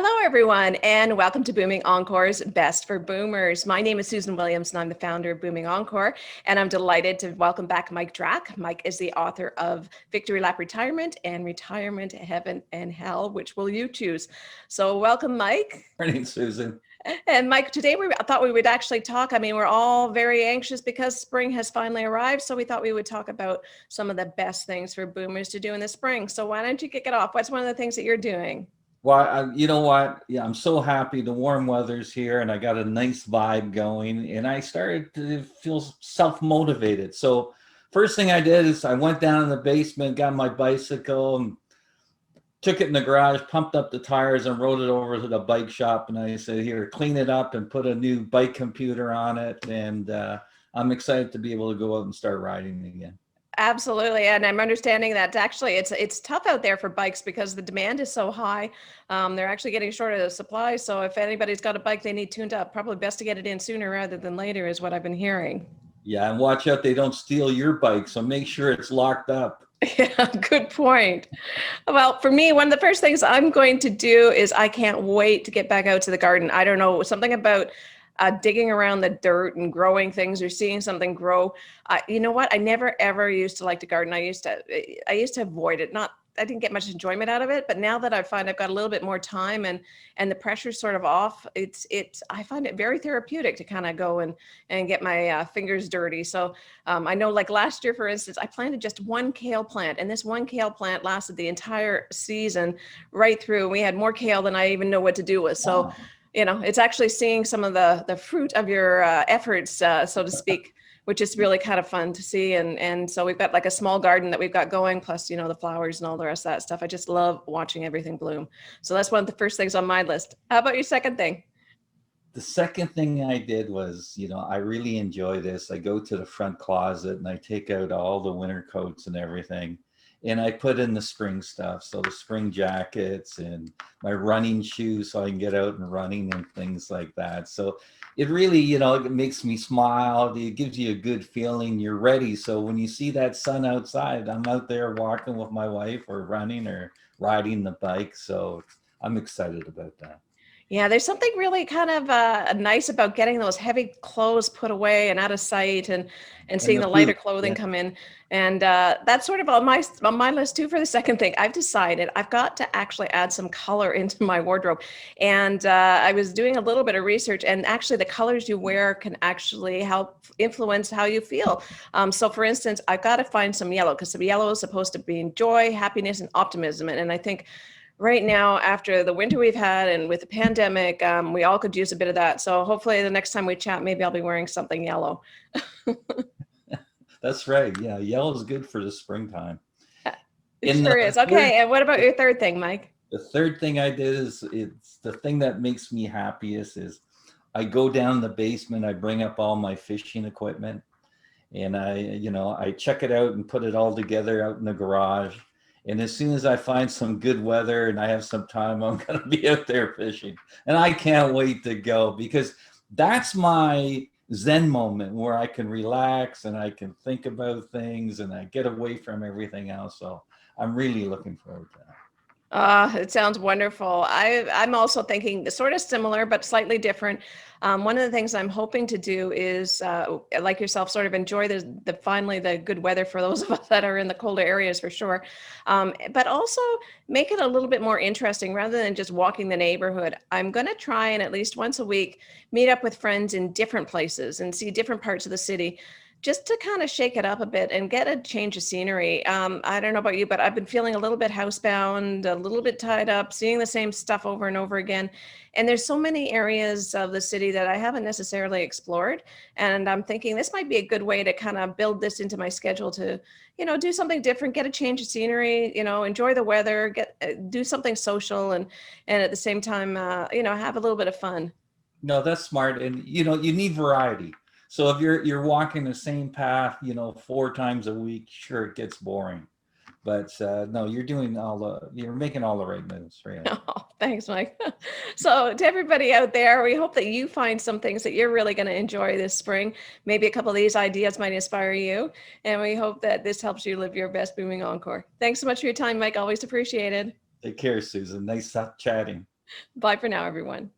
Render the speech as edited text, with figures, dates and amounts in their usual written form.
Hello, everyone, and welcome to Booming Encore's Best for Boomers. My name is Susan Williams, and I'm the founder of Booming Encore, and I'm delighted to welcome back Mike Drak. Mike is the author of Victory Lap Retirement and Retirement Heaven and Hell, which will you choose? So welcome, Mike. Morning, Susan. And Mike, today I thought we would actually talk. I mean, we're all very anxious because spring has finally arrived, so we thought we would talk about some of the best things for boomers to do in the spring. So why don't you kick it off? What's one of the things that you're doing? Well, you know what? Yeah, I'm so happy. The warm weather's here, and I got a nice vibe going, and I started to feel self-motivated. So, first thing I did is I went down in the basement, got my bicycle, and took it in the garage, pumped up the tires, and rode it over to the bike shop. And I said, "Here, clean it up and put a new bike computer on it." And I'm excited to be able to go out and start riding again. Absolutely, and I'm understanding that actually it's tough out there for bikes because the demand is so high. They're actually getting short of the supply. So if anybody's got a bike they need tuned up, probably best to get it in sooner rather than later, is what I've been hearing. Yeah, and watch out they don't steal your bike. So make sure it's locked up. Yeah, good point. Well, for me, one of the first things I'm going to do is I can't wait to get back out to the garden. I don't know, something about digging around the dirt and growing things or seeing something grow. You know what? I never ever used to like to garden. I used to avoid it. I didn't get much enjoyment out of it, but now that I find I've got a little bit more time and the pressure's sort of off, I find it very therapeutic to kind of go and get my fingers dirty. So I know, like last year, for instance, I planted just one kale plant, and this one kale plant lasted the entire season right through. We had more kale than I even know what to do with. So Wow. it's actually seeing some of the fruit of your efforts, so to speak, which is really kind of fun to see. And so we've got like a small garden that we've got going, plus, the flowers and all the rest of that stuff. I just love watching everything bloom. So that's one of the first things on my list. How about your second thing? The second thing I did was, I really enjoy this. I go to the front closet and I take out all the winter coats and everything. And I put in the spring stuff. So the spring jackets and my running shoes so I can get out and running and things like that. So it really, it makes me smile. It gives you a good feeling. You're ready. So when you see that sun outside, I'm out there walking with my wife or running or riding the bike. So I'm excited about that. Yeah, there's something really kind of nice about getting those heavy clothes put away and out of sight, and And seeing the the lighter food. clothing Yeah. come in. And that's sort of on my list too for the second thing. I've decided I've got to actually add some color into my wardrobe. And I was doing a little bit of research, and actually the colors you wear can actually help influence how you feel. So for instance, I've got to find some yellow, because some yellow is supposed to be joy, happiness, and optimism. And I think right now, after the winter we've had and with the pandemic, we all could use a bit of that. So hopefully the next time we chat, maybe I'll be wearing something yellow. That's right. Yeah. Yellow is good for the springtime. It In sure the is. third Okay, and what about your third thing, Mike? The third thing I did is it's the thing that makes me happiest is I go down the basement, I bring up all my fishing equipment and I check it out and put it all together out in the garage. And as soon as I find some good weather and I have some time, I'm going to be out there fishing. And I can't wait to go because that's my Zen moment where I can relax and I can think about things and I get away from everything else. So I'm really looking forward to that. It sounds wonderful. I'm also thinking sort of similar, but slightly different. One of the things I'm hoping to do is, like yourself, sort of enjoy the finally the good weather for those of us that are in the colder areas for sure. But also make it a little bit more interesting rather than just walking the neighborhood. I'm going to try and at least once a week meet up with friends in different places and see different parts of the city, just to kind of shake it up a bit and get a change of scenery. I don't know about you, but I've been feeling a little bit housebound, a little bit tied up, seeing the same stuff over and over again. And there's so many areas of the city that I haven't necessarily explored. And I'm thinking this might be a good way to kind of build this into my schedule to, do something different, get a change of scenery, enjoy the weather, do something social, and at the same time, have a little bit of fun. No, that's smart. And you need variety. So if you're walking the same path, 4 times a week, sure it gets boring. But no, you're making all the right moves, really. Oh, thanks, Mike. So to everybody out there, we hope that you find some things that you're really going to enjoy this spring. Maybe a couple of these ideas might inspire you. And we hope that this helps you live your best booming encore. Thanks so much for your time, Mike. Always appreciated. Take care, Susan. Nice chatting. Bye for now, everyone.